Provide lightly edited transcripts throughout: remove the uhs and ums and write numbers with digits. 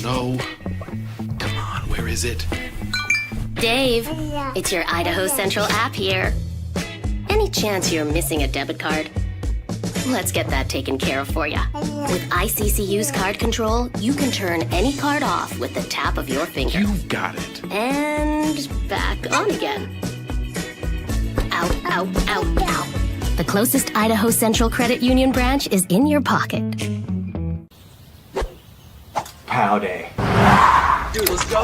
No. Come on, where is it? Dave, it's your Idaho Central app here. Any chance you're missing a debit card? Let's get that taken care of for you. With ICCU's card control, you can turn any card off with the tap of your finger. You've got it. And back on again. Out, out, out, out. The closest Idaho Central Credit Union branch is in your pocket. Pow day. Dude, let's go.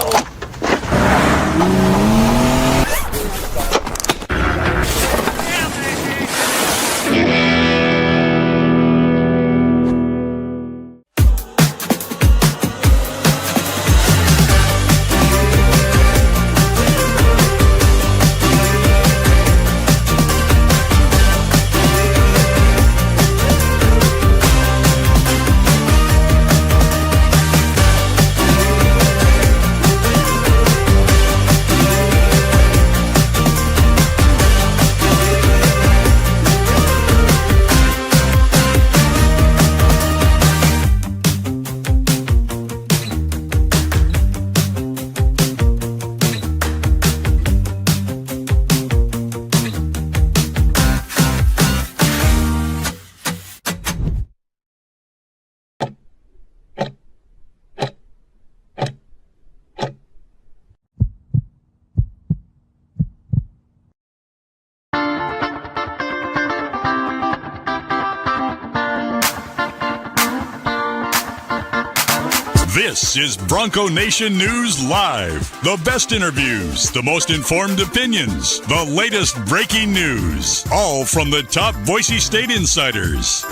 This is Bronco Nation News Live. The best interviews, the most informed opinions, the latest breaking news, all from the top Boise State insiders.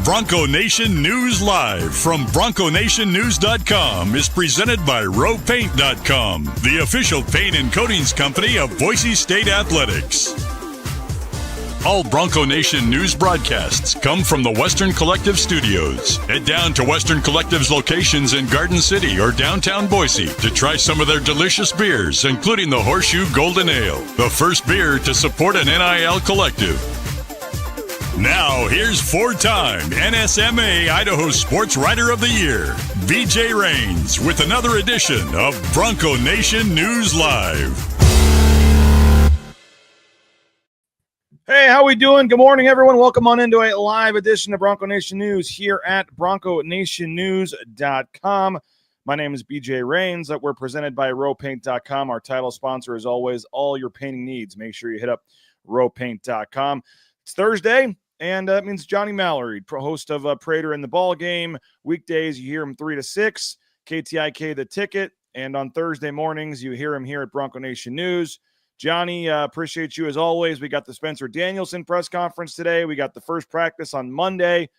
Bronco Nation News Live from BroncoNationNews.com is presented by RowPaint.com, the official paint and coatings company of Boise State Athletics. All Bronco Nation news broadcasts come from the Western Collective Studios. Head down to Western Collective's locations in Garden City or downtown Boise to try some of their delicious beers, including the Horseshoe Golden Ale, the first beer to support an NIL collective. Now, here's four-time NSMA Idaho Sports Writer of the Year, BJ Rains, with another edition of Bronco Nation News Live. Hey, how we doing? Good morning, everyone. Welcome on into a live edition of Bronco Nation News here at BroncoNationNews.com. My name is BJ Rains. We're presented by RowPaint.com. Our title sponsor, as always, all your painting needs. Make sure you hit up RowPaint.com. It's Thursday, and that means Johnny Mallory, host of Prater in the Ball Game. Weekdays, you hear him 3 to 6, KTIK The Ticket, and on Thursday mornings, you hear him here at Bronco Nation News. Johnny, appreciate you as always. We got the Spencer Danielson press conference today. We got the first practice on Monday.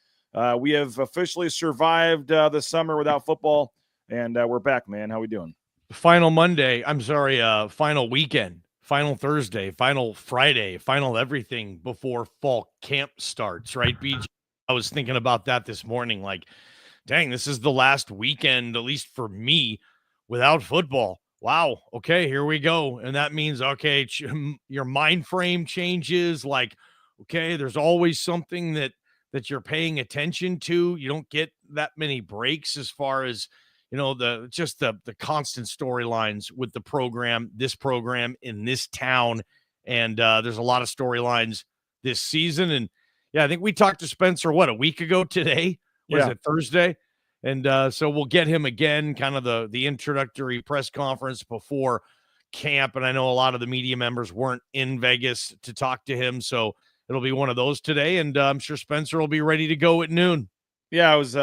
We have officially survived the summer without football, and we're back, man. How we doing? Final Monday. Final weekend, final Thursday, final Friday, final everything before fall camp starts, right, BJ? I was thinking about that this morning. Like, dang, this is the last weekend, at least for me, without football. Wow. Okay, here we go. And that means, okay, your mind frame changes. Like, okay, there's always something that you're paying attention to. You don't get that many breaks as far as, you know, the constant storylines with the program, this program in this town. And there's a lot of storylines this season. And yeah, I think we talked to Spencer, a week ago today? Was it Thursday? And so we'll get him again, kind of the introductory press conference before camp. And I know a lot of the media members weren't in Vegas to talk to him. So it'll be one of those today. And I'm sure Spencer will be ready to go at noon. Yeah, I was,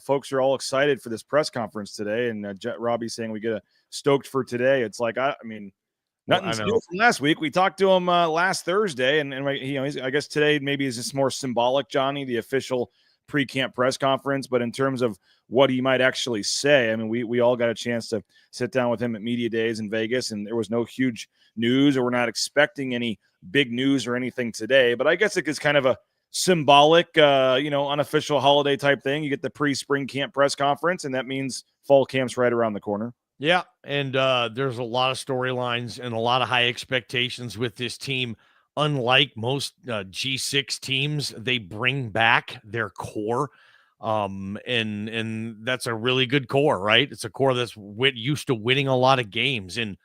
folks are all excited for this press conference today. And Robbie saying we get stoked for today. It's like, nothing's new from last week. We talked to him last Thursday. And I guess today maybe is just more symbolic, Johnny, the official pre-camp press conference, but in terms of what he might actually say, I mean, we all got a chance to sit down with him at media days in Vegas, and there was no huge news, or we're not expecting any big news or anything today. But I guess it is kind of a symbolic, unofficial holiday type thing. You get the pre-spring camp press conference, and that means fall camp's right around the corner. Yeah, and there's a lot of storylines and a lot of high expectations with this team unlike most G6 teams, they bring back their core. And that's a really good core, right? It's a core that's used to winning a lot of games and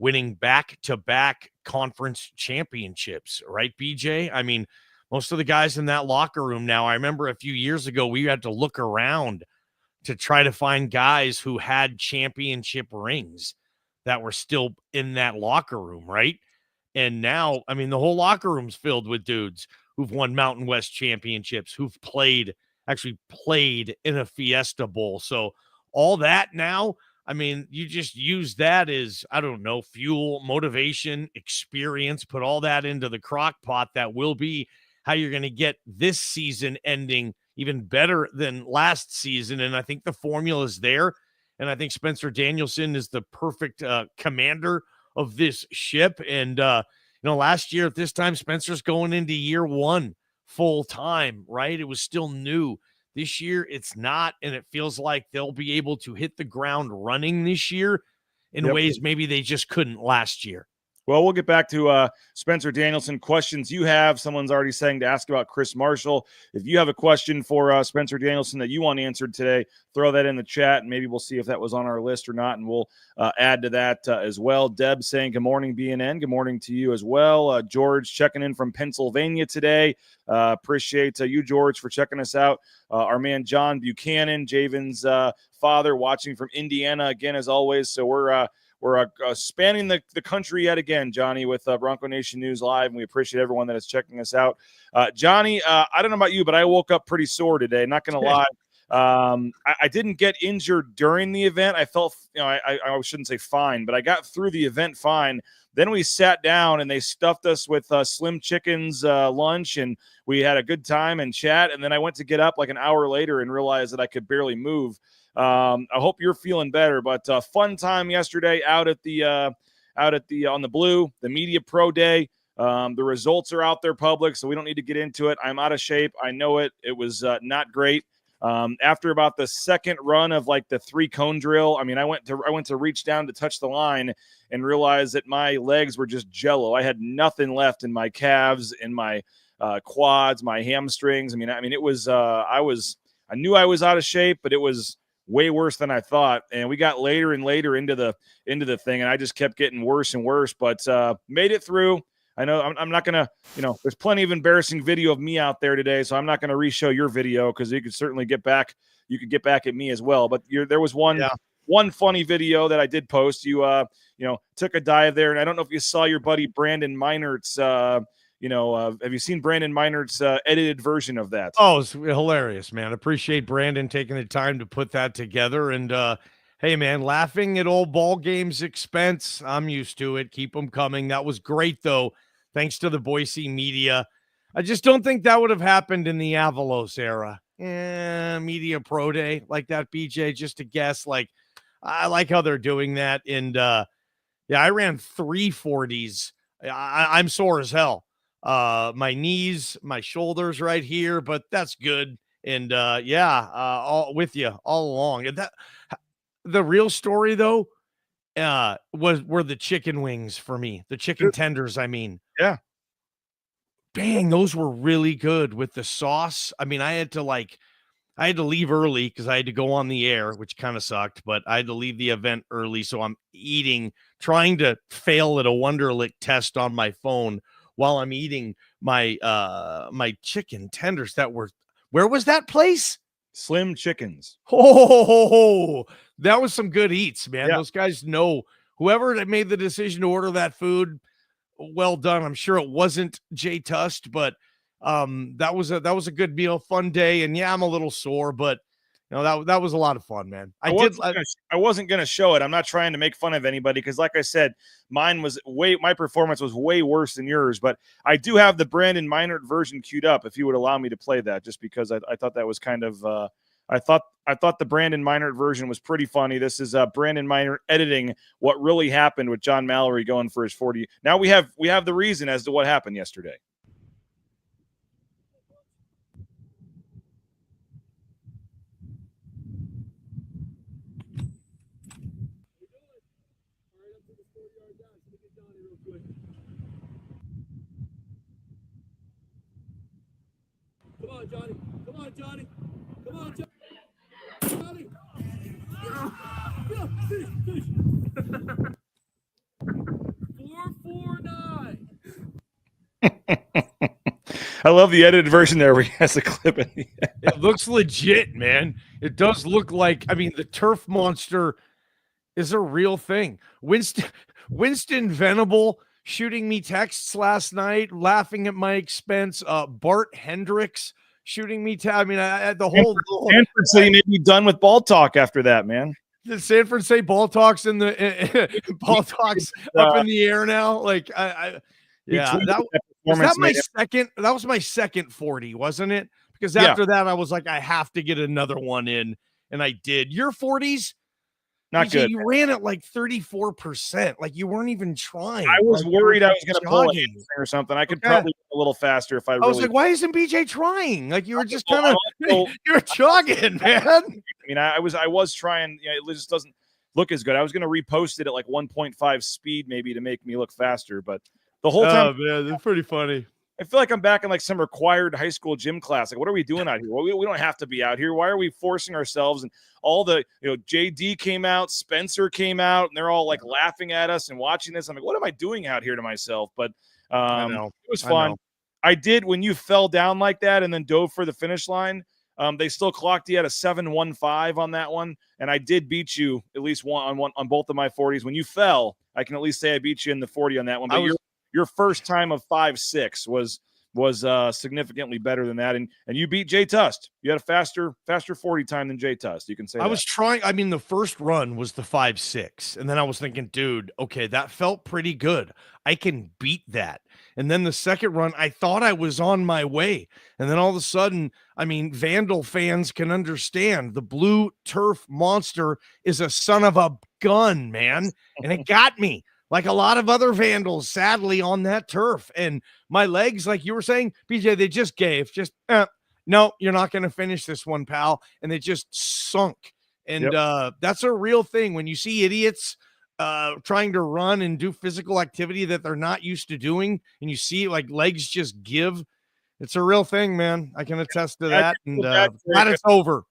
winning back-to-back conference championships, right, BJ? I mean, most of the guys in that locker room now, I remember a few years ago, we had to look around to try to find guys who had championship rings that were still in that locker room, right? And now, I mean, the whole locker room's filled with dudes who've won Mountain West championships, who've actually played in a Fiesta Bowl. So all that now, I mean, you just use that as, I don't know, fuel, motivation, experience, put all that into the crock pot. That will be how you're going to get this season ending even better than last season. And I think the formula is there. And I think Spencer Danielson is the perfect commander of this ship. And, last year at this time, Spencer's going into year one full time, right? It was still new. This year, it's not, and it feels like they'll be able to hit the ground running this year in ways maybe they just couldn't last year. Well, we'll get back to Spencer Danielson. Questions you have. Someone's already saying to ask about Chris Marshall. If you have a question for Spencer Danielson that you want answered today, throw that in the chat, and maybe we'll see if that was on our list or not, and we'll add to that as well. Deb saying, good morning, BNN. Good morning to you as well. George checking in from Pennsylvania today. Appreciate you, George, for checking us out. Our man John Buchanan, Javen's father, watching from Indiana again, as always. So we're spanning the country yet again, Johnny, with Bronco Nation News Live, and we appreciate everyone that is checking us out. Johnny, I don't know about you, but I woke up pretty sore today, not going to lie. I didn't get injured during the event. I felt, I shouldn't say fine, but I got through the event fine. Then we sat down and they stuffed us with Slim Chickens lunch, and we had a good time and chat. And then I went to get up like an hour later and realized that I could barely move. I hope you're feeling better, but fun time yesterday out at the on the Blue, the Media Pro Day. The results are out there public, so we don't need to get into it. I'm out of shape. I know it. It was not great. After about the second run of like the 3-cone drill, I mean, I went to reach down to touch the line and realize that my legs were just jello. I had nothing left in my calves, in my quads, my hamstrings. I mean, it was I knew I was out of shape, but it was way worse than I thought. And we got later and later into the thing, and I just kept getting worse and worse, but made it through. I know I'm not going to, there's plenty of embarrassing video of me out there today, so I'm not going to re-show your video because you could certainly get back. You could get back at me as well. But there was one funny video that I did post. You took a dive there, and I don't know if you saw your buddy Brandon Meinert's. Have you seen Brandon Meinert's edited version of that? Oh, it's hilarious, man. Appreciate Brandon taking the time to put that together. And hey, man, laughing at old ball games expense. I'm used to it. Keep them coming. That was great, though. Thanks to the Boise media. I just don't think that would have happened in the Avalos era. Media Pro Day like that, BJ, just a guess. Like, I like how they're doing that. And I ran 340s. I'm sore as hell. My knees, my shoulders right here, but that's good. And all with you all along. And that the real story though, were the chicken wings for me, the chicken tenders. I mean, yeah, dang, those were really good with the sauce. I mean, I had to leave early because I had to go on the air, which kind of sucked, but I had to leave the event early. So I'm trying to fail at a Wonderlic test on my phone while I'm eating my my chicken tenders where was that place? Slim Chickens. Oh, that was some good eats, man. Yeah. Those guys know whoever made the decision to order that food. Well done. I'm sure it wasn't Jay Tust, but that was a good meal, fun day. And yeah, I'm a little sore, but that was a lot of fun, man. I wasn't going to show it. I'm not trying to make fun of anybody because, like I said, my performance was way worse than yours. But I do have the Brandon Meinert version queued up. If you would allow me to play that, just because I thought that was kind of I thought the Brandon Meinert version was pretty funny. This is Brandon Meinert editing what really happened with John Mallory going for his 40. Now we have the reason as to what happened yesterday. I love the edited version there where he has a clip in the end. It looks legit, man. It does look like, I mean, the turf monster is a real thing. Winston Venable shooting me texts last night, laughing at my expense. Bart Hendricks shooting me. I mean, the whole Stanford City may be done with ball talk after that, man. The Sanford State ball talks in the ball talks up in the air now. Like yeah, that was my second 40, wasn't it? Because after that, I was like, I have to get another one in, and I did. Your 40s, not good. You ran at like 34%. Like you weren't even trying. I was worried I was going to pull it or something. I could probably go a little faster if I was like, why isn't BJ trying? Like you were just kind of you're jogging, man. I mean, I was trying. You know, it just doesn't look as good. I was going to repost it at like 1.5 speed maybe to make me look faster, but the whole time, man, that's pretty funny. I feel like I'm back in like some required high school gym class. Like, what are we doing out here? Well, we don't have to be out here. Why are we forcing ourselves? And all the, JD came out, Spencer came out, and they're all like laughing at us and watching this. I'm like, what am I doing out here to myself? But it was fun. I did, when you fell down like that and then dove for the finish line, they still clocked you at a 7.15 on that one. And I did beat you at least one on both of my 40s. When you fell, I can at least say I beat you in the 40 on that one. But your first time of 5.6 was significantly better than that, and you beat Jay Tust. You had a faster 40 time than Jay Tust. You can say I was trying. I mean, the first run was the 5.6, and then I was thinking, dude, okay, that felt pretty good. I can beat that. And then the second run, I thought I was on my way, and then all of a sudden, I mean, Vandal fans can understand the blue turf monster is a son of a gun, man, and it got me. Like a lot of other Vandals, sadly, on that turf. And my legs, like you were saying, BJ, they just gave. No, you're not going to finish this one, pal. And they just sunk. And that's a real thing. When you see idiots trying to run and do physical activity that they're not used to doing, and you see like legs just give, it's a real thing, man. I can attest to that. And glad it's over.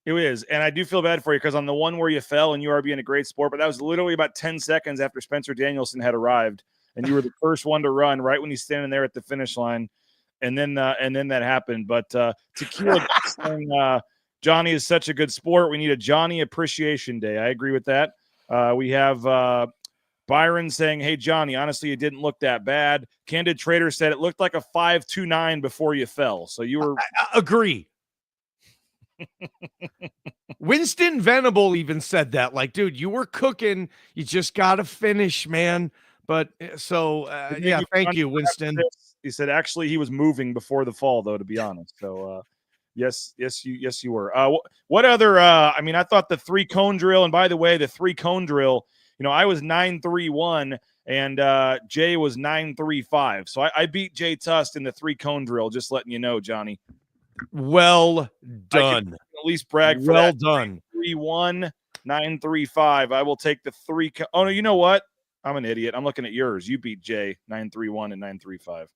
It is, and I do feel bad for you because on the one where you fell and you are being a great sport, but that was literally about 10 seconds after Spencer Danielson had arrived, and you were the first one to run right when he's standing there at the finish line, and then that happened. But Tequila saying, Johnny is such a good sport. We need a Johnny Appreciation Day. I agree with that. We have Byron saying, hey, Johnny, honestly, it didn't look that bad. Candid Trader said it looked like a 5.29 before you fell. So you were I agree. Winston Venable even said that, like, dude, you were cooking, you just got to finish, man. But so thank you, Winston. He said actually he was moving before the fall, though, to be honest. So yes you were. What other I mean, I thought the 3-cone drill, and by the way, the 3-cone drill, I was 9.31 and Jay was 9.35. So I beat Jay Tust in the 3-cone drill, just letting you know, Johnny. Well done. At least brag for well that. Done. 3-1, 9.35. I will take the 3. Oh no, you know what? I'm an idiot. I'm looking at yours. You beat Jay 9.31 and 9.35.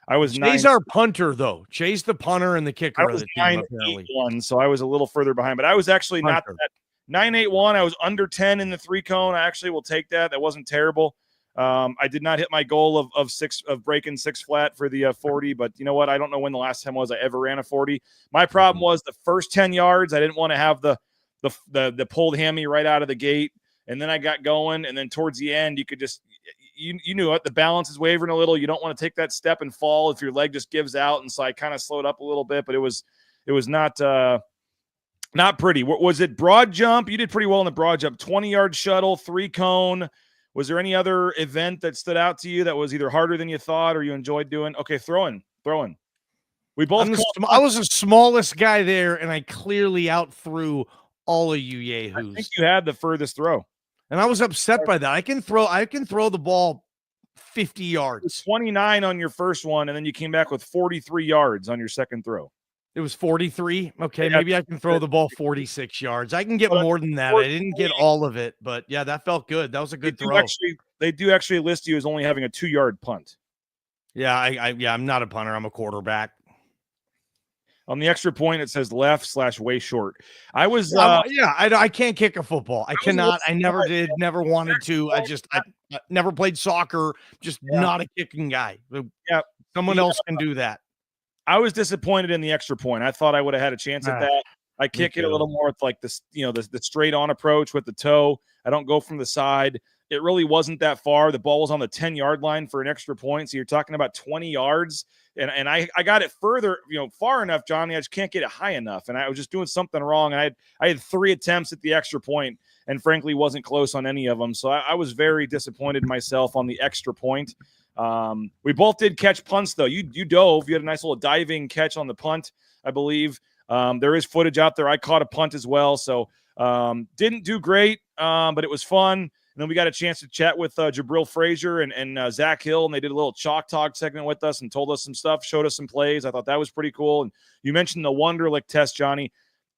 I was Jay's our punter though. Jay's the punter and the kicker of the team. 9.81, so I was a little further behind. But I was actually not that 9.81. I was under 10 in the 3-cone. I actually will take that. That wasn't terrible. I did not hit my goal of breaking 6 flat for the 40, but you know what? I don't know when the last time was I ever ran a 40. My problem was the first 10 yards. I didn't want to have the pulled hammy right out of the gate, and then I got going, and then towards the end, you could just you knew it. The balance is wavering a little. You don't want to take that step and fall if your leg just gives out, and so I kind of slowed up a little bit, but it was not pretty. Was it broad jump? You did pretty well in the broad jump. 20-yard shuttle, 3-cone. Was there any other event that stood out to you that was either harder than you thought or you enjoyed doing? Okay, throwing. We both. I was the smallest guy there, and I clearly outthrew all of you yahoos. I think you had the furthest throw, and I was upset by that. I can throw the ball 50 yards. 29 on your first one, and then you came back with 43 yards on your second throw. It was 43. Okay, maybe I can throw the ball 46 yards. I can get more than that. I didn't get all of it, but yeah, that felt good. That was a good throw. They do actually list you as only having a 2-yard punt. Yeah, I'm not a punter. I'm a quarterback. On the extra point, it says left/way short. I was, I can't kick a football. I cannot. I never did. Never wanted to. I never played soccer. Just not a kicking guy. Yeah, someone else can do that. I was disappointed in the extra point. I thought I would have had a chance at that. I kick it a little more with like this, the straight on approach with the toe. I don't go from the side. It really wasn't that far. The ball was on the 10-yard line for an extra point. So you're talking about 20 yards. And I got it further, far enough, Johnny. I just can't get it high enough. And I was just doing something wrong. And I had 3 attempts at the extra point and frankly wasn't close on any of them. So I was very disappointed in myself on the extra point. We both did catch punts, though. You dove. You had a nice little diving catch on the punt, I believe. There is footage out there. I caught a punt as well. So didn't do great, but it was fun. And then we got a chance to chat with Jabril Frazier and Zach Hill, and they did a little chalk talk segment with us and told us some stuff, showed us some plays. I thought that was pretty cool. And you mentioned the Wonderlic test, Johnny.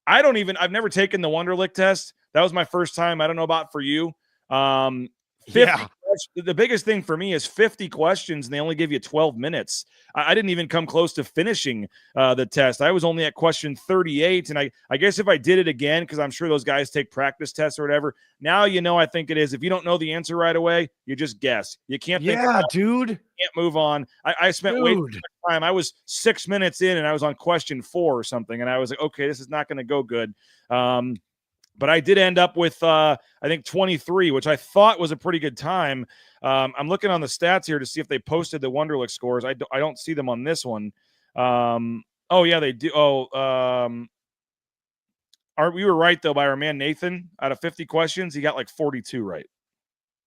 I've never taken the Wonderlic test. That was my first time. I don't know about for you. 50 the biggest thing for me is 50 questions, and they only give you 12 minutes. I didn't even come close to finishing the test. I was only at question 38, and I guess if I did it again, because I'm sure those guys take practice tests or whatever, now I think it is. If you don't know the answer right away, you just guess. You can't think dude. You can't move on. I spent way too much time. I was 6 minutes in, and I was on question 4 or something, and I was like, okay, this is not going to go good. But I did end up with, I think, 23, which I thought was a pretty good time. I'm looking on the stats here to see if they posted the Wonderlic scores. I don't see them on this one. Oh, yeah, they do. We were right, though, by our man Nathan. Out of 50 questions, he got like 42 right.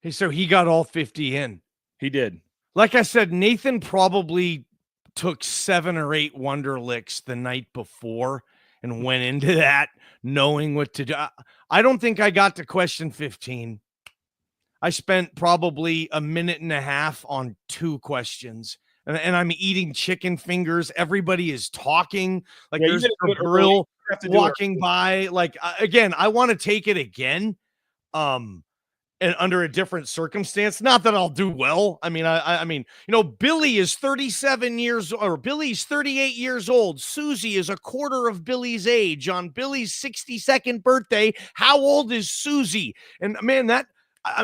Hey, so he got all 50 in. He did. Like I said, Nathan probably took 7 or 8 Wonderlicks the night before and went into that knowing what to do. I don't think I got to question 15. I spent probably a minute and a half on 2 questions, and I'm eating chicken fingers. Everybody is talking. Like there's a grill walking by. Like, again, I want to take it again. And under a different circumstance, not that I'll do well. I mean, Billy is 37 years, or Billy's 38 years old. Susie is a quarter of Billy's age on Billy's 62nd birthday. How old is Susie? And man,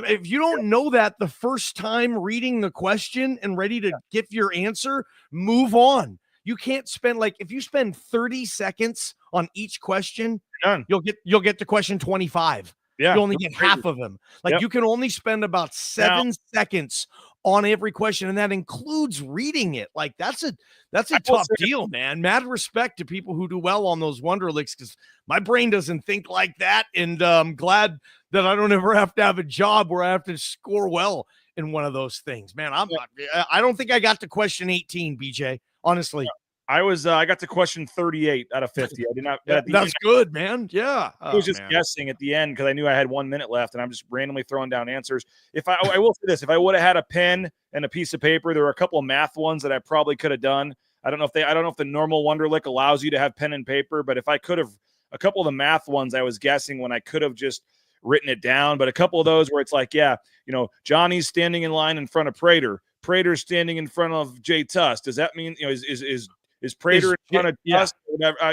if you don't know that the first time reading the question and ready to give your answer, move on. You can't spend if you spend 30 seconds on each question, you'll get to question 25. Yeah, you only get half of them. You can only spend about 7 seconds on every question, and that includes reading it. That's a tough deal, man. Mad respect to people who do well on those Wonderlicks, because my brain doesn't think like that, and I'm glad that I don't ever have to have a job where I have to score well in one of those things. Man, I don't think I got to question 18, BJ, honestly. I got to question 38 out of 50. I did not. That's good, man. Yeah. I was just guessing at the end because I knew I had 1 minute left, and I'm just randomly throwing down answers. I will say this, if I would have had a pen and a piece of paper, there were a couple of math ones that I probably could have done. I don't know if the normal Wonderlic allows you to have pen and paper, but if I could have, a couple of the math ones I was guessing when I could have just written it down, but a couple of those where it's like, Johnny's standing in line in front of Prater. Prater's standing in front of Jay Tuss. Does that mean, is Prater in front of us?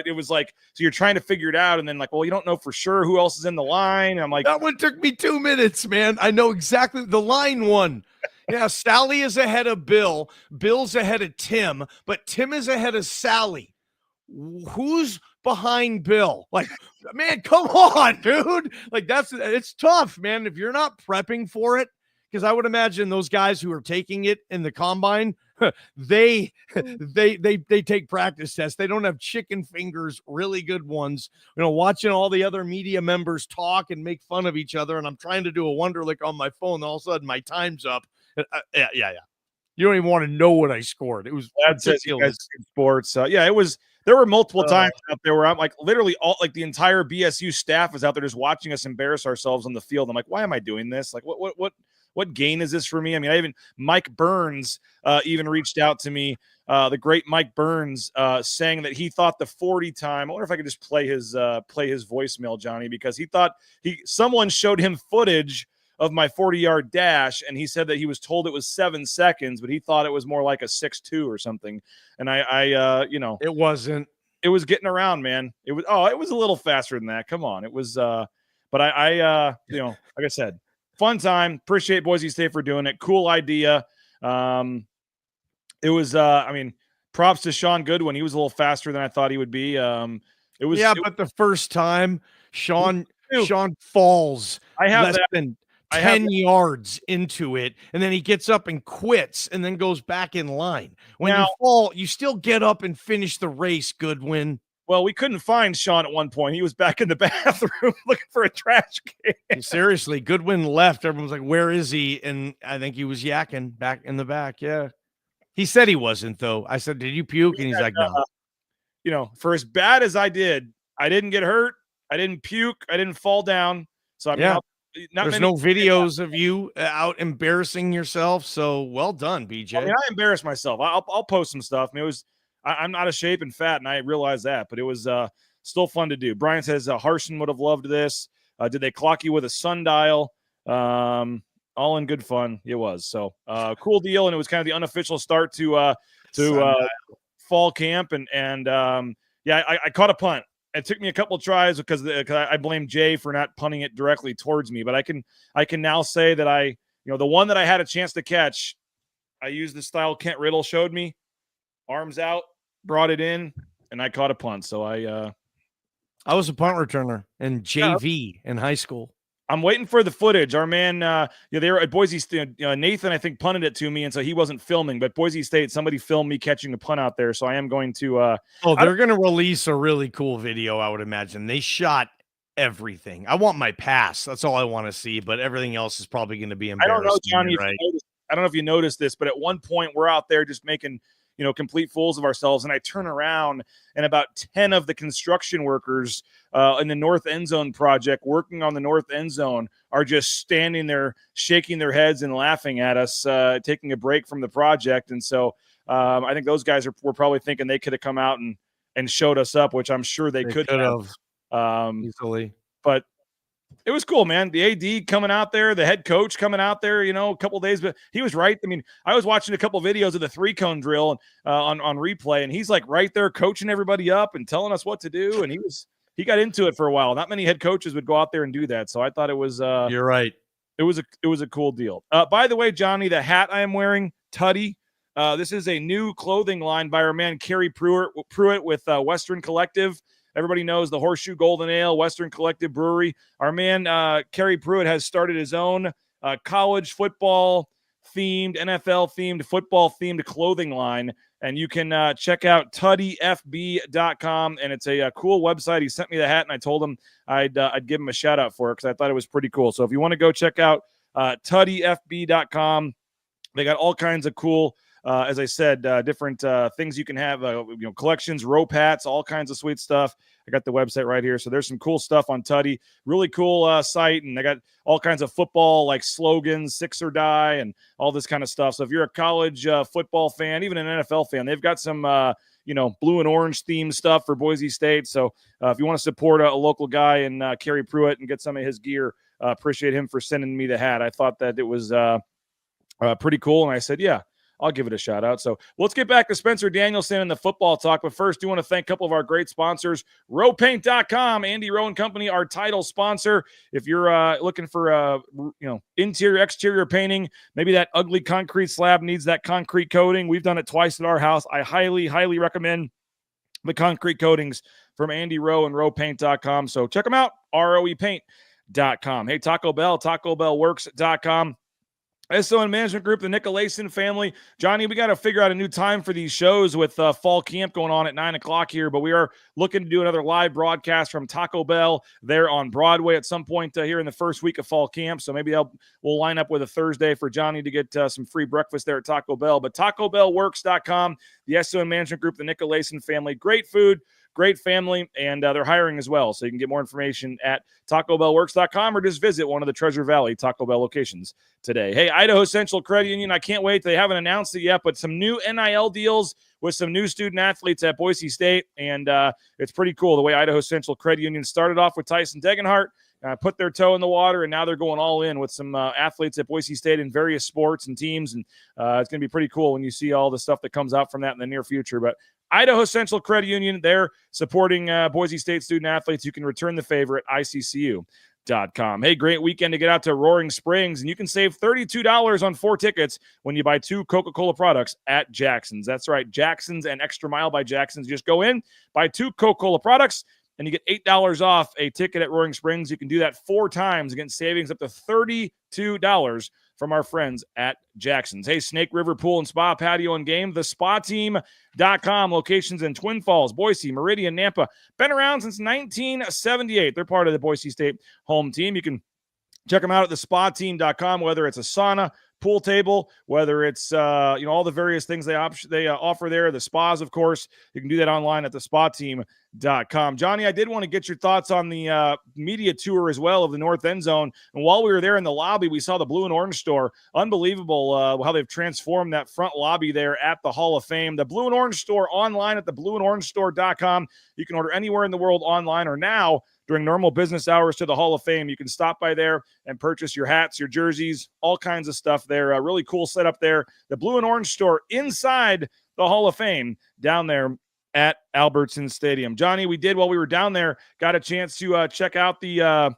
It was like, so you're trying to figure it out, and then you don't know for sure who else is in the line. And I'm like, that one took me 2 minutes, man. I know exactly the line one. Yeah, Sally is ahead of Bill. Bill's ahead of Tim, but Tim is ahead of Sally. Who's behind Bill? Man, come on, dude. It's tough, man. If you're not prepping for it, because I would imagine those guys who are taking it in the combine, they take practice tests. They don't have chicken fingers, really good ones. Watching all the other media members talk and make fun of each other, and I'm trying to do a Wonderlic on my phone. All of a sudden, my time's up. Yeah. You don't even want to know what I scored. It was ridiculous. Sports. It was. There were multiple times out there where I'm literally the entire BSU staff is out there just watching us embarrass ourselves on the field. I'm like, why am I doing this? What gain is this for me? I mean, Mike Burns even reached out to me, the great Mike Burns, saying that he thought the 40 time. I wonder if I could just play his voicemail, Johnny, because he thought someone showed him footage of my 40-yard dash, and he said that he was told it was 7 seconds, but he thought it was more like a 6.2 or something. And it wasn't. it was getting around, man. It was a little faster than that. Come on. It was but I you know, like I said, fun time. Appreciate Boise State for doing it. Cool idea. It was I mean, props to Sean Goodwin. He was a little faster than I thought he would be. But the first time Sean falls I have less that. than 10 yards into it, and then he gets up and quits and then goes back in line. When you fall, you still get up and finish the race, Goodwin. Well, we couldn't find Sean at one point. He was back in the bathroom looking for a trash can. Seriously, Goodwin left. Everyone's like, where is he? And I think he was yakking back in the back. Yeah. He said he wasn't, though. I said, did you puke? And he's like, no. You know, for as bad as I did, I didn't get hurt. I didn't puke. I didn't fall down. So I'm there's no videos of you out embarrassing yourself. So well done, BJ. I mean, I embarrassed myself. I'll post some stuff. I mean, I'm not a shape and fat, and I realize that, but it was still fun to do. Brian says Harson would have loved this. Did they clock you with a sundial? All in good fun. It was. So cool deal. And it was kind of the unofficial start to fall camp. And I caught a punt. It took me a couple of tries because I blame Jay for not punting it directly towards me. But I can now say that the one that I had a chance to catch, I used the style Kent Riddle showed me, arms out, brought it in, and I caught a punt. So I was a punt returner in JV in high school. I'm waiting for the footage. Our man, they were at Boise State. Nathan, I think, punted it to me, and so he wasn't filming. But Boise State, somebody filmed me catching a punt out there, so I am going to. They're going to release a really cool video, I would imagine. They shot everything. I want my pass. That's all I want to see. But everything else is probably going to be embarrassing. I don't know, Johnny. Right? I don't know if you noticed this, but at one point we're out there just making complete fools of ourselves. And I turn around and about 10 of the construction workers in the North End Zone project working on the North End Zone are just standing there, shaking their heads and laughing at us, taking a break from the project. And so I think those guys were probably thinking they could have come out and showed us up, which I'm sure they could have easily. But it was cool, man. The AD coming out there, the head coach coming out there, a couple of days, but he was right. I mean, I was watching a couple of videos of the 3-cone drill on replay, and he's like right there coaching everybody up and telling us what to do. And he got into it for a while. Not many head coaches would go out there and do that. So I thought it was, you're right. It was a cool deal. By the way, Johnny, the hat I am wearing, Tutty, this is a new clothing line by our man, Kerry Pruitt with Western Collective. Everybody knows the Horseshoe Golden Ale, Western Collective Brewery. Our man, Kerry Pruitt, has started his own college football-themed, NFL-themed, football-themed clothing line. And you can check out tuddyfb.com. And it's a cool website. He sent me the hat, and I told him I'd give him a shout-out for it because I thought it was pretty cool. So if you want to go check out tuddyfb.com, they got all kinds of cool as I said, different things you can have, collections, rope hats, all kinds of sweet stuff. I got the website right here. So there's some cool stuff on Tuddy. Really cool site. And I got all kinds of football like slogans, Six or Die, and all this kind of stuff. So if you're a college football fan, even an NFL fan, they've got some, blue and orange themed stuff for Boise State. So if you want to support a local guy and Kerry Pruitt and get some of his gear, appreciate him for sending me the hat. I thought that it was pretty cool. And I said, yeah, I'll give it a shout out. So let's get back to Spencer Danielson and the football talk. But first, do want to thank a couple of our great sponsors, rowpaint.com, Andy Rowe and Company, our title sponsor. If you're looking for, interior, exterior painting, maybe that ugly concrete slab needs that concrete coating. We've done it twice at our house. I highly, highly recommend the concrete coatings from Andy Rowe and rowpaint.com. So check them out, roepaint.com. Hey, Taco Bell, tacobellworks.com. SON Management Group, the Nicolason family. Johnny, we got to figure out a new time for these shows with fall camp going on at 9 o'clock here, but we are looking to do another live broadcast from Taco Bell there on Broadway at some point here in the first week of fall camp. So maybe we'll line up with a Thursday for Johnny to get some free breakfast there at Taco Bell. But TacoBellWorks.com, the SON Management Group, the Nicolason family. Great food, great family, and they're hiring as well. So you can get more information at TacoBellWorks.com or just visit one of the Treasure Valley Taco Bell locations today. Hey, Idaho Central Credit Union, I can't wait. They haven't announced it yet, but some new NIL deals with some new student athletes at Boise State, and it's pretty cool the way Idaho Central Credit Union started off with Tyson Degenhart, put their toe in the water, and now they're going all in with some athletes at Boise State in various sports and teams, and it's going to be pretty cool when you see all the stuff that comes out from that in the near future. But Idaho Central Credit Union, they're supporting Boise State student athletes. You can return the favor at ICCU.com. Hey, great weekend to get out to Roaring Springs, and you can save $32 on 4 tickets when you buy 2 Coca-Cola products at Jackson's. That's right, Jackson's and Extra Mile by Jackson's. Just go in, buy 2 Coca-Cola products, and you get $8 off a ticket at Roaring Springs. You can do that 4 times, against savings up to $32 from our friends at Jackson's. Hey, Snake River Pool and Spa, Patio and Game, thespateam.com. Locations in Twin Falls, Boise, Meridian, Nampa. Been around since 1978. They're part of the Boise State home team. You can check them out at thespateam.com, whether it's a sauna, pool table, whether it's all the various things they offer there, the spas, of course. You can do that online at thespateam.com. Johnny, I did want to get your thoughts on the media tour as well of the North End Zone. And while we were there in the lobby, we saw the Blue and Orange store. Unbelievable how they've transformed that front lobby there at the Hall of Fame. The Blue and Orange store online at theblueandorangestore.com. You can order anywhere in the world online, or now during normal business hours to the Hall of Fame. You can stop by there and purchase your hats, your jerseys, all kinds of stuff there. A really cool setup there. The Blue and Orange store inside the Hall of Fame down there at Albertson Stadium. Johnny, we did while we were down there, got a chance to check out the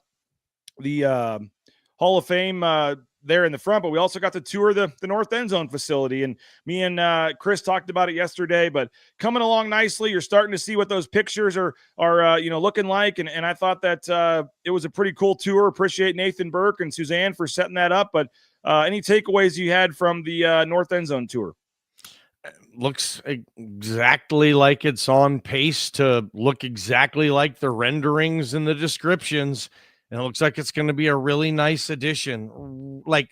Hall of Fame there in the front, but we also got to tour the North End Zone facility, and me and Chris talked about it yesterday, but coming along nicely. You're starting to see what those pictures are looking like, and I thought that it was a pretty cool tour. Appreciate Nathan Burke and Suzanne for setting that up, but any takeaways you had from the North End Zone tour? Looks exactly like it's on pace to look exactly like the renderings and the descriptions. And it looks like it's going to be a really nice addition. Like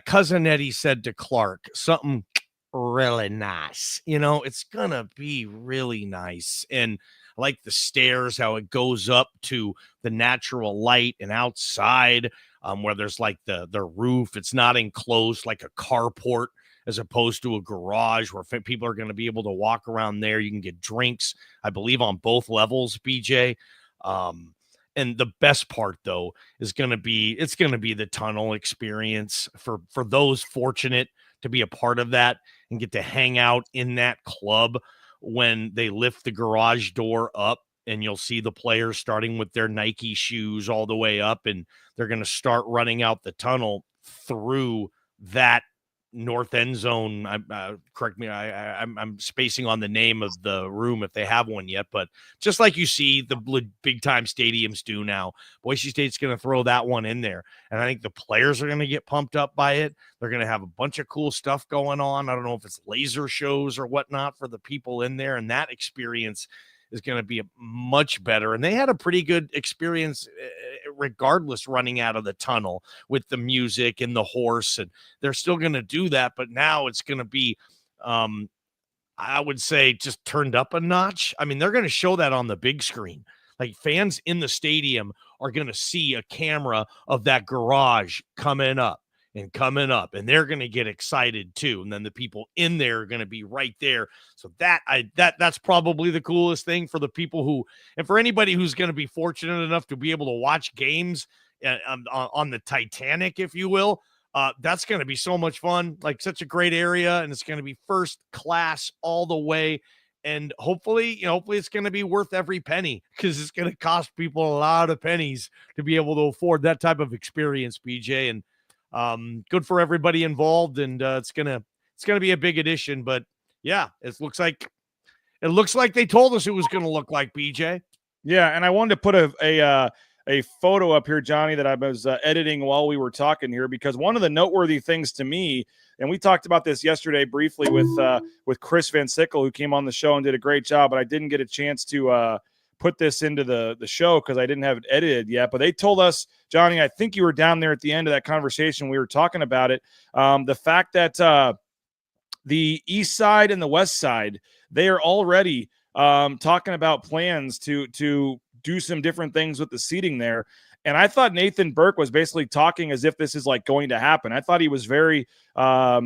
Cousin Eddie said to Clark, something really nice. It's going to be really nice. And I like the stairs, how it goes up to the natural light and outside, where there's like the roof. It's not enclosed like a carport as opposed to a garage where people are going to be able to walk around there. You can get drinks, I believe, on both levels, BJ. And the best part, though, is going to be the tunnel experience for those fortunate to be a part of that and get to hang out in that club when they lift the garage door up, and you'll see the players starting with their Nike shoes all the way up, and they're going to start running out the tunnel through that North End Zone. Correct me, I'm spacing on the name of the room if they have one yet, but just like you see the big time stadiums do now, Boise State's going to throw that one in there, and I think the players are going to get pumped up by it. They're going to have a bunch of cool stuff going on. I don't know if it's laser shows or whatnot for the people in there, and that experience is going to be much better. And they had a pretty good experience regardless running out of the tunnel with the music and the horse, and they're still going to do that. But now it's going to be, I would say, just turned up a notch. I mean, they're going to show that on the big screen. Like, fans in the stadium are going to see a camera of that garage coming up, and they're going to get excited too. And then the people in there are going to be right there. So that's probably the coolest thing for the people who, and for anybody who's going to be fortunate enough to be able to watch games on the Titanic, if you will. That's going to be so much fun, like such a great area. And it's going to be first class all the way. And hopefully it's going to be worth every penny, because it's going to cost people a lot of pennies to be able to afford that type of experience, BJ. And good for everybody involved, and it's gonna be a big addition. But yeah, it looks like they told us it was gonna look like, BJ. Yeah, and I wanted to put a photo up here, Johnny, that I was editing while we were talking here, because one of the noteworthy things to me, and we talked about this yesterday briefly with Chris Van Sickle, who came on the show and did a great job, but I didn't get a chance to put this into the show because I didn't have it edited yet. But they told us, Johnny, I think you were down there at the end of that conversation. We were talking about it. The fact that the east side and the west side, they are already talking about plans to do some different things with the seating there. And I thought Nathan Burke was basically talking as if this is like going to happen. I thought he was very, not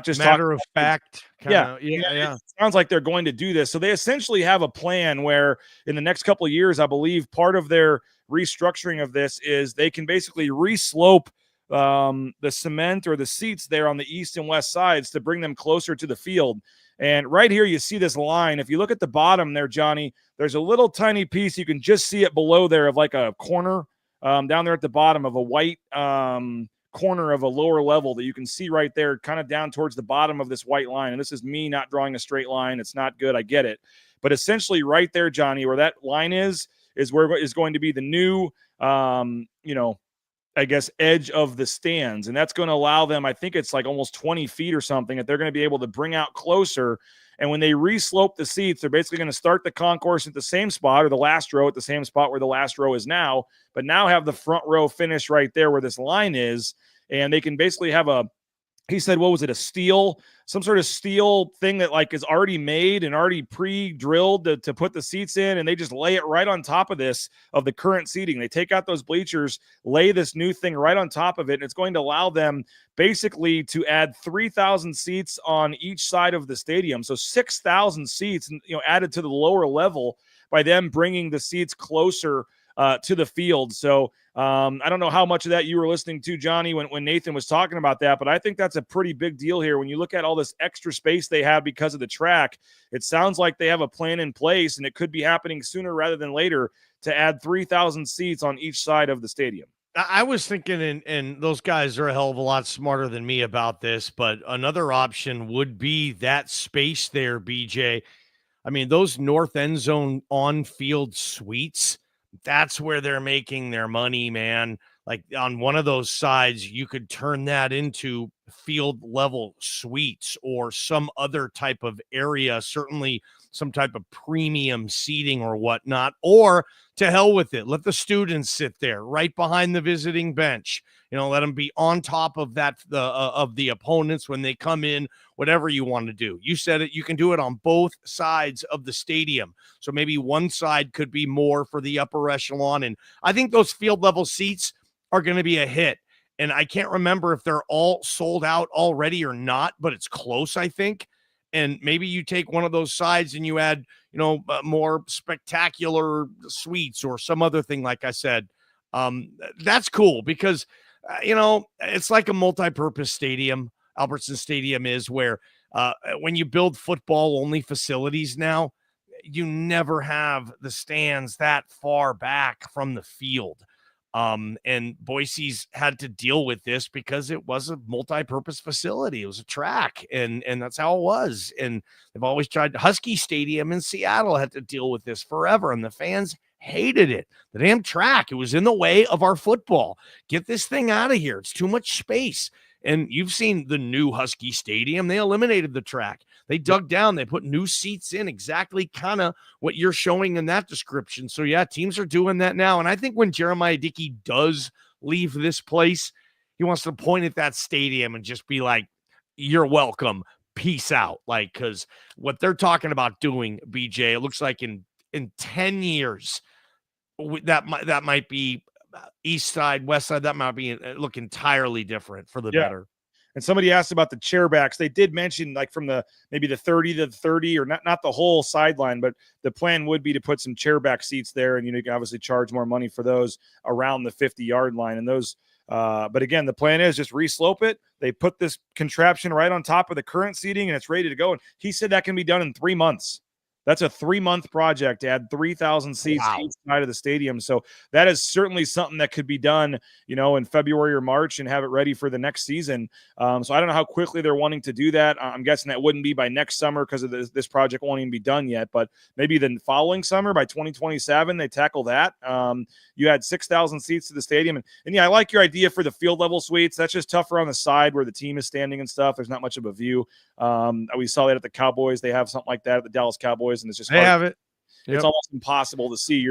just matter of fact. Yeah. It sounds like they're going to do this. So they essentially have a plan where in the next couple of years, I believe part of their restructuring of this is they can basically reslope the cement or the seats there on the east and west sides to bring them closer to the field. And right here, you see this line. If you look at the bottom there, Johnny, there's a little tiny piece. You can just see it below there of like a corner down there at the bottom of a white corner of a lower level that you can see right there, kind of down towards the bottom of this white line. And this is me not drawing a straight line. It's not good. I get it. But essentially right there, Johnny, where that line is where is going to be the new, I guess, edge of the stands. And that's going to allow them, I think it's like almost 20 feet or something, that they're going to be able to bring out closer. And when they reslope the seats, they're basically going to start the concourse at the same spot, or the last row at the same spot where the last row is now, but now have the front row finish right there where this line is. And they can basically have he said, what was it, some sort of steel thing that like is already made and already pre-drilled to put the seats in, and they just lay it right on top of the current seating. They take out those bleachers, lay this new thing right on top of it, and it's going to allow them basically to add 3,000 seats on each side of the stadium. So 6,000 seats, added to the lower level by them bringing the seats closer to the field. So I don't know how much of that you were listening to, Johnny, when Nathan was talking about that, but I think that's a pretty big deal here. When you look at all this extra space they have because of the track, it sounds like they have a plan in place, and it could be happening sooner rather than later to add 3,000 seats on each side of the stadium. I was thinking, and those guys are a hell of a lot smarter than me about this, but another option would be that space there, BJ. I mean, those north end zone on-field suites, that's where they're making their money, man. Like on one of those sides, you could turn that into field level suites or some other type of area, certainly some type of premium seating or whatnot, or to hell with it. Let the students sit there right behind the visiting bench. Let them be on top of the opponents when they come in, whatever you want to do. You said it, you can do it on both sides of the stadium. So maybe one side could be more for the upper echelon. And I think those field level seats are going to be a hit. And I can't remember if they're all sold out already or not, but it's close, I think. And maybe you take one of those sides and you add, more spectacular suites or some other thing, like I said. That's cool because, it's like a multi-purpose stadium. Albertson Stadium is, where when you build football-only facilities now, you never have the stands that far back from the field. And Boise's had to deal with this because it was a multi-purpose facility. It was a track, and that's how it was. And they've always tried. Husky Stadium in Seattle had to deal with this forever, and the fans hated it. The damn track, it was in the way of our football. Get this thing out of here. It's too much space. And you've seen the new Husky Stadium. They eliminated the track. They dug down. They put new seats in, exactly kind of what you're showing in that description. So, yeah, teams are doing that now. And I think when Jeremiah Dickey does leave this place, he wants to point at that stadium and just be like, you're welcome. Peace out. Like, because what they're talking about doing, BJ, it looks like in 10 years, that might be east side, west side, that might be look entirely different for the better. And somebody asked about the chair backs. They did mention like from maybe the 30 to the 30, or not the whole sideline, but the plan would be to put some chair back seats there. And, you can obviously charge more money for those around the 50-yard line. And those, but again, the plan is just reslope it. They put this contraption right on top of the current seating and it's ready to go. And he said that can be done in 3 months. That's a 3-month project to add 3,000 seats each side of the stadium. So that is certainly something that could be done, in February or March and have it ready for the next season. So I don't know how quickly they're wanting to do that. I'm guessing that wouldn't be by next summer because of this project won't even be done yet. But maybe the following summer, by 2027, they tackle that. You add 6,000 seats to the stadium. And yeah, I like your idea for the field level suites. That's just tougher on the side where the team is standing and stuff. There's not much of a view. We saw that at the Cowboys. They have something like that at the Dallas Cowboys. And it's just have it. It's almost impossible to see.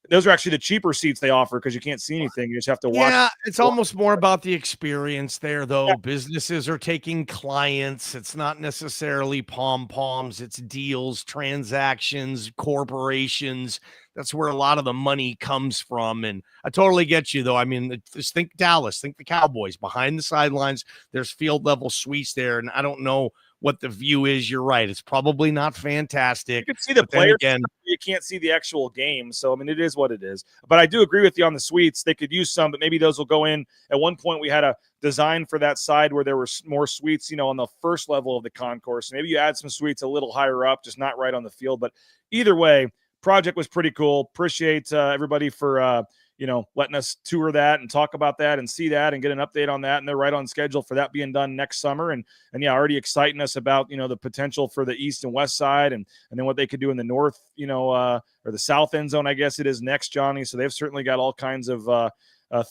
Those are actually the cheaper seats they offer because you can't see anything. You just have to watch. Yeah, it's almost more about the experience there, though. Yeah. Businesses are taking clients. It's not necessarily pom-poms. It's deals, transactions, corporations. That's where a lot of the money comes from. And I totally get you, though. I mean, just think Dallas, think the Cowboys behind the sidelines. There's field level suites there. And I don't know what the view is. You're right. It's probably not fantastic. You can see the players again. You can't see the actual game. So, I mean, it is what it is. But I do agree with you on the suites. They could use some, but maybe those will go in. At one point, we had a design for that side where there were more suites, on the first level of the concourse. Maybe you add some suites a little higher up, just not right on the field. But either way, project was pretty cool. Appreciate everybody for letting us tour that and talk about that and see that and get an update on that. And they're right on schedule for that being done next summer. And yeah, already exciting us about, the potential for the east and west side and then what they could do in the north, or the south end zone, I guess it is next, Johnny. So they've certainly got all kinds of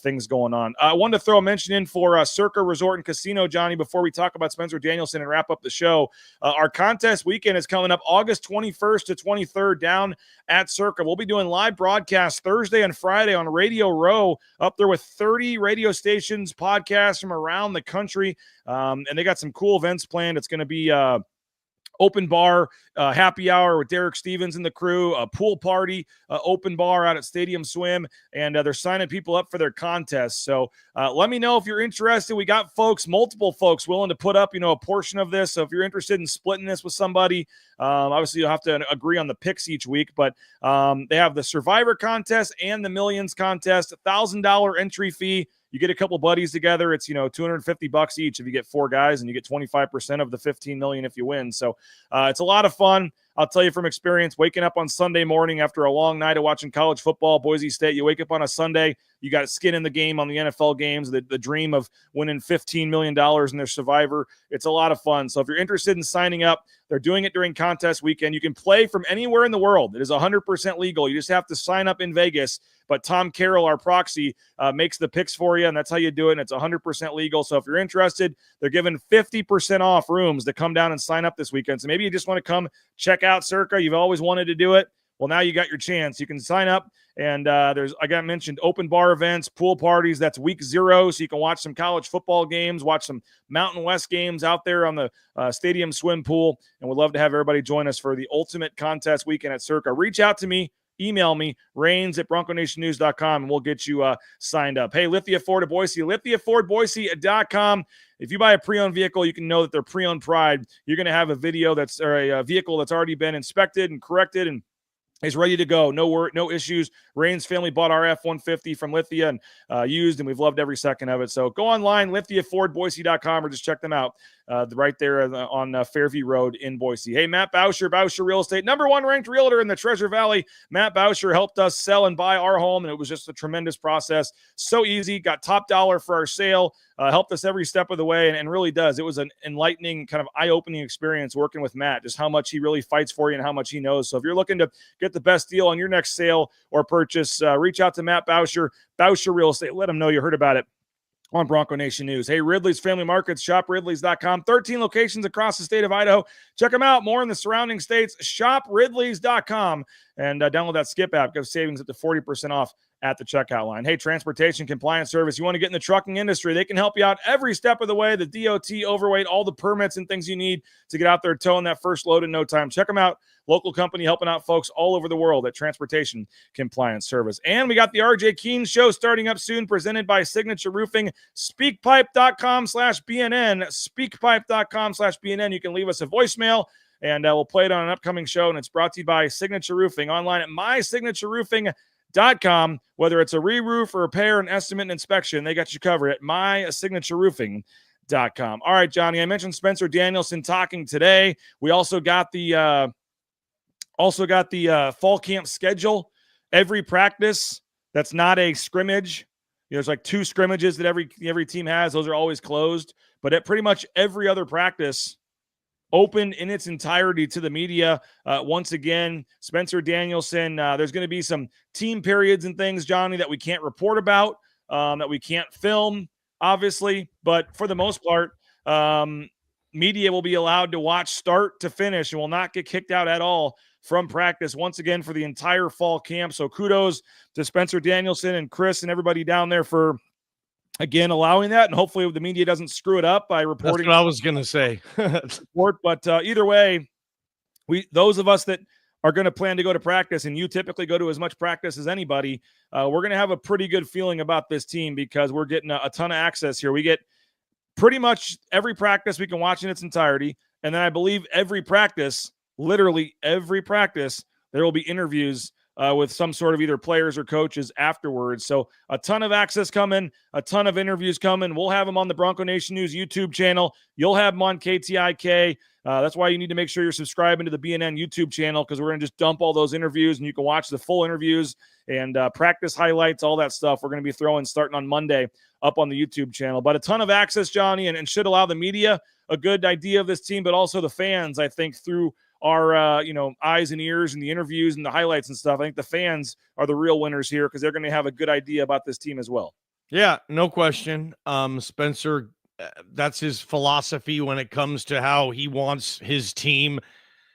things going on. I wanted to throw a mention in for Circa Resort and Casino, Johnny, before we talk about Spencer Danielson and wrap up the show. Our contest weekend is coming up August 21st to 23rd down at Circa. We'll be doing live broadcasts Thursday and Friday on Radio Row, up there with 30 radio stations, podcasts from around the country. And they got some cool events planned. It's going to be open bar, happy hour with Derek Stevens and the crew, a pool party, open bar out at Stadium Swim, and they're signing people up for their contest. So let me know if you're interested. We got multiple folks willing to put up, a portion of this. So if you're interested in splitting this with somebody, obviously you'll have to agree on the picks each week, but they have the Survivor contest and the Millions contest, $1,000 entry fee. You get a couple buddies together. It's, $250 each if you get 4 guys, and you get 25% of the $15 million if you win. So it's a lot of fun. I'll tell you from experience, waking up on Sunday morning after a long night of watching college football, Boise State, you wake up on a Sunday, you got skin in the game on the NFL games, the dream of winning $15 million in their Survivor. It's a lot of fun. So if you're interested in signing up, they're doing it during contest weekend. You can play from anywhere in the world. It is 100% legal. You just have to sign up in Vegas. But Tom Carroll, our proxy, makes the picks for you, and that's how you do it, and it's 100% legal. So if you're interested, they're giving 50% off rooms to come down and sign up this weekend. So maybe you just want to come check out Circa. You've always wanted to do it. Well, now you got your chance. You can sign up, and there's, like I mentioned, open bar events, pool parties. That's week 0, so you can watch some college football games, watch some Mountain West games out there on the Stadium Swim Pool, and we'd love to have everybody join us for the ultimate contest weekend at Circa. Reach out to me. Email me, rains@bronconationnews.com, and we'll get you signed up. Hey, Lithia Ford of Boise, lithiafordboise.com. If you buy a pre-owned vehicle, you can know that they're pre-owned pride. You're going to have a vehicle that's already been inspected and corrected and is ready to go. No issues. Rain's family bought our F-150 from Lithia and used, and we've loved every second of it. So go online, lithiafordboise.com, or just check them out right there on Fairview Road in Boise. Hey, Matt Bauscher, Bauscher Real Estate, #1 ranked realtor in the Treasure Valley. Matt Bauscher helped us sell and buy our home, and it was just a tremendous process. So easy. Got top dollar for our sale. Helped us every step of the way, and really does. It was an enlightening, kind of eye-opening experience working with Matt, just how much he really fights for you and how much he knows. So if you're looking to get the best deal on your next sale or purchase, reach out to Matt Bauscher, Bauscher Real Estate. Let him know you heard about it on Bronco Nation News. Hey, Ridley's Family Markets, shopridleys.com. 13 locations across the state of Idaho. Check them out. More in the surrounding states, shopridleys.com. And download that Skip app. Give savings up to 40% off at the checkout line. Hey, Transportation Compliance Service. You want to get in the trucking industry, they can help you out every step of the way. The DOT, overweight, all the permits and things you need to get out there towing that first load in no time. Check them out. Local company helping out folks all over the world at Transportation Compliance Service. And we got the RJ Keene Show starting up soon, presented by Signature Roofing. Speakpipe.com/BNN. Speakpipe.com/BNN. You can leave us a voicemail, and we'll play it on an upcoming show. And it's brought to you by Signature Roofing, online at mysignatureroofing.com. Whether it's a re-roof or repair, an estimate, and inspection, they got you covered at mysignatureroofing.com. All right, Johnny, I mentioned Spencer Danielson talking today. We also got the fall camp schedule. Every practice that's not a scrimmage, there's like 2 scrimmages that every team has. Those are always closed, but at pretty much every other practice, open in its entirety to the media. Once again, Spencer Danielson, there's going to be some team periods and things, Johnny, that we can't report about, that we can't film, obviously. But for the most part, media will be allowed to watch start to finish and will not get kicked out at all from practice once again for the entire fall camp. So kudos to Spencer Danielson and Chris and everybody down there for, again, allowing that, and hopefully the media doesn't screw it up by reporting. That's what I was going to say. But either way, those of us that are going to plan to go to practice, and you typically go to as much practice as anybody, we're going to have a pretty good feeling about this team because we're getting a ton of access here. We get pretty much every practice we can watch in its entirety. And then I believe every practice, literally every practice, there will be interviews with some sort of either players or coaches afterwards. So a ton of access coming, a ton of interviews coming. We'll have them on the Bronco Nation News YouTube channel. You'll have them on KTIK. That's why you need to make sure you're subscribing to the BNN YouTube channel, because we're going to just dump all those interviews, and you can watch the full interviews and practice highlights, all that stuff. We're going to be throwing starting on Monday up on the YouTube channel. But a ton of access, Johnny, and should allow the media a good idea of this team, but also the fans, I think, through our eyes and ears and the interviews and the highlights and stuff. I think the fans are the real winners here, because they're going to have a good idea about this team as well. Yeah, no question. Spencer, that's his philosophy when it comes to how he wants his team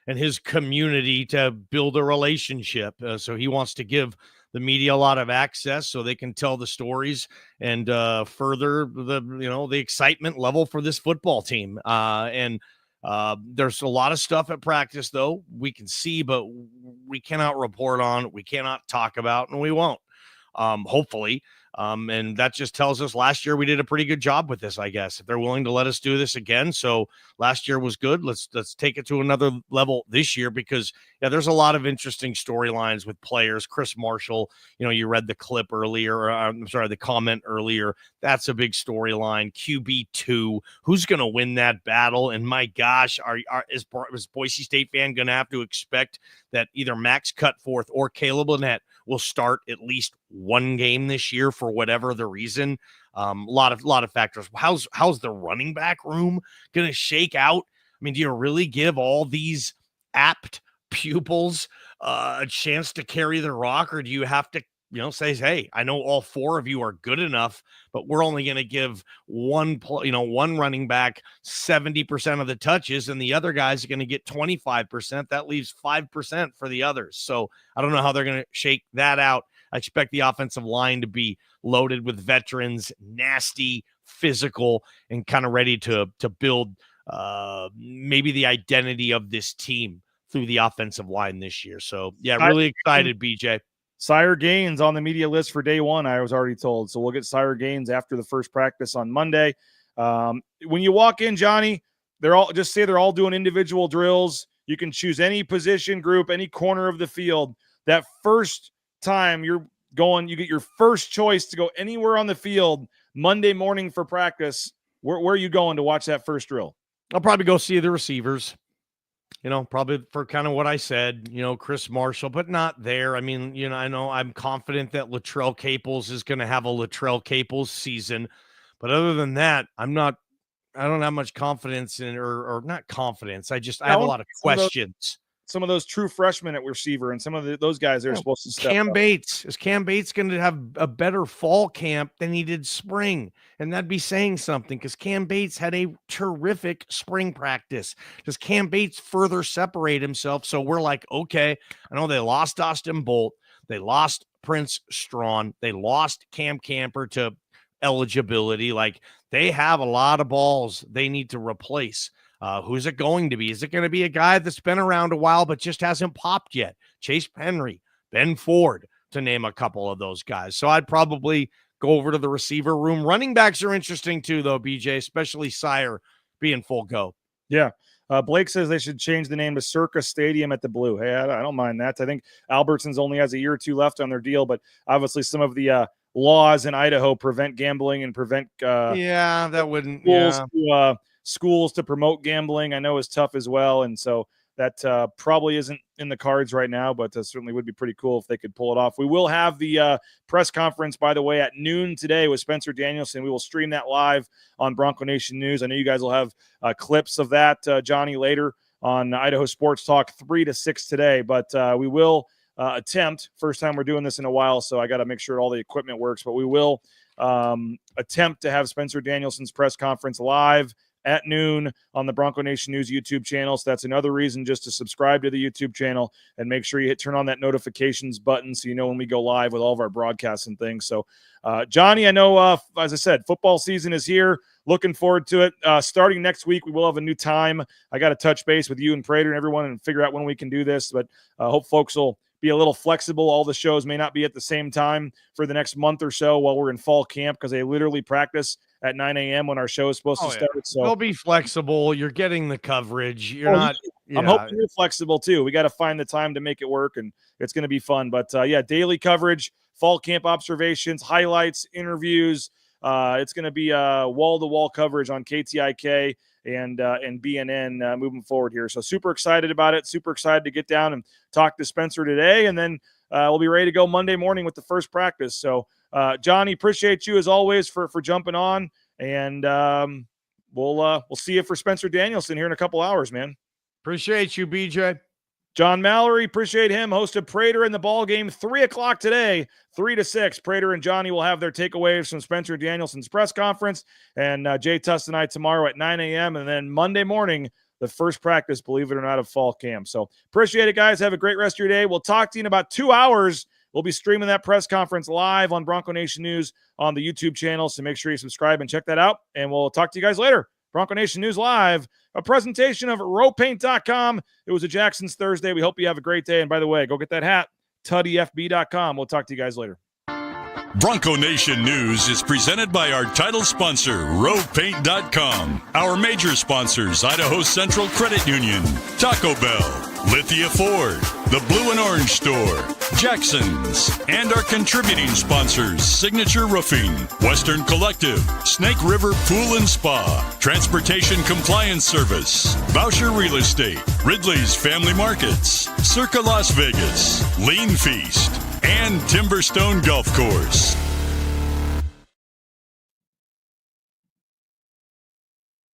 and his community to build a relationship. So he wants to give the media a lot of access so they can tell the stories and further the excitement level for this football team. There's a lot of stuff at practice, though, we can see, but we cannot report on, we cannot talk about, and we won't, hopefully. And that just tells us last year we did a pretty good job with this, I guess, if they're willing to let us do this again. So last year was good. Let's take it to another level this year, because there's a lot of interesting storylines with players. Chris Marshall, you read the clip earlier, or I'm sorry, the comment earlier. That's a big storyline. QB2, who's going to win that battle? And my gosh, is Boise State fan going to have to expect that either Max Cutforth or Caleb Lynette will start at least one game this year for whatever the reason? A lot of factors. How's the running back room going to shake out? I mean, do you really give all these apt pupils a chance to carry the rock, or do you have to say, hey, I know all four of you are good enough, but we're only going to give one running back 70% of the touches, and the other guys are going to get 25%. That leaves 5% for the others. So I don't know how they're going to shake that out. I expect the offensive line to be loaded with veterans, nasty, physical, and kind of ready to build maybe the identity of this team through the offensive line this year. So yeah, really excited, BJ. Sire Gaines on the media list for day one, I was already told. So we'll get Sire Gaines after the first practice on Monday. When you walk in, Johnny, they're all doing individual drills. You can choose any position group, any corner of the field. That first time you're going, you get your first choice to go anywhere on the field Monday morning for practice. Where are you going to watch that first drill? I'll probably go see the receivers. Probably for kind of what I said, Chris Marshall, but not there. I mean, I know I'm confident that Latrell Caples is going to have a Latrell Caples season, but other than that, I don't have much confidence in, or not confidence. I have a lot of questions. Some of those true freshmen at receiver and some of those guys that are supposed to step Cam up. Bates. Is Cam Bates going to have a better fall camp than he did spring? And that'd be saying something, because Cam Bates had a terrific spring practice. Does Cam Bates further separate himself? So we're like, okay, I know they lost Austin Bolt. They lost Prince Strawn. They lost Cam Camper to eligibility. Like, they have a lot of balls they need to replace. Who's it going to be? Is it going to be a guy that's been around a while but just hasn't popped yet? Chase Henry, Ben Ford, to name a couple of those guys. So I'd probably go over to the receiver room. Running backs are interesting too, though, BJ, especially Sire being full go. Yeah. Blake says they should change the name to Circa Stadium at the Blue. Hey, I don't mind that. I think Albertsons only has a year or two left on their deal, but obviously some of the laws in Idaho prevent gambling and prevent that wouldn't schools to promote gambling, I know, is tough as well. And so that probably isn't in the cards right now, but certainly would be pretty cool if they could pull it off. We will have the press conference, by the way, at noon today with Spencer Danielson. We will stream that live on Bronco Nation News. I know you guys will have clips of that, Johnny, later on Idaho Sports Talk 3 to 6 today, but we will attempt, first time we're doing this in a while, so I got to make sure all the equipment works, but we will attempt to have Spencer Danielson's press conference live at noon on the Bronco Nation News YouTube channel. So that's another reason just to subscribe to the YouTube channel and make sure you turn on that notifications button so you know when we go live with all of our broadcasts and things. So, Johnny, I know, as I said, football season is here. Looking forward to it. Starting next week, we will have a new time. I got to touch base with you and Prater and everyone and figure out when we can do this, but hope folks will be a little flexible. All the shows may not be at the same time for the next month or so while we're in fall camp, because they literally practice at 9 a.m. when our show is supposed to start. So they'll be flexible. You're getting the coverage. You're not. I'm hoping you're flexible too. We got to find the time to make it work, and it's going to be fun. But daily coverage, fall camp observations, highlights, interviews. It's going to be wall-to-wall coverage on KTIK and BNN moving forward here. So super excited about it. Super excited to get down and talk to Spencer today, and then we'll be ready to go Monday morning with the first practice. So Johnny, appreciate you as always for jumping on, and we'll see you for Spencer Danielson here in a couple hours, man. Appreciate you, BJ. John Mallory, appreciate him. Hosted Prater in the ball game, 3:00 today, 3 to 6. Prater and Johnny will have their takeaways from Spencer Danielson's press conference, and Jay Tuss and I tomorrow at 9 a.m. And then Monday morning, the first practice, believe it or not, of fall camp. So appreciate it, guys. Have a great rest of your day. We'll talk to you in about 2 hours. We'll be streaming that press conference live on Bronco Nation News on the YouTube channel. So make sure you subscribe and check that out. And we'll talk to you guys later. Bronco Nation News Live, a presentation of rowpaint.com. It was a Jackson's Thursday. We hope you have a great day. And by the way, go get that hat, tuddyfb.com. We'll talk to you guys later. Bronco Nation News is presented by our title sponsor, rowpaint.com. Our major sponsors, Idaho Central Credit Union, Taco Bell, Lithia Ford, the Blue and Orange Store, Jackson's, and our contributing sponsors, Signature Roofing, Western Collective, Snake River Pool and Spa, Transportation Compliance Service, Boucher Real Estate, Ridley's Family Markets, Circa Las Vegas, Lean Feast, and Timberstone Golf Course.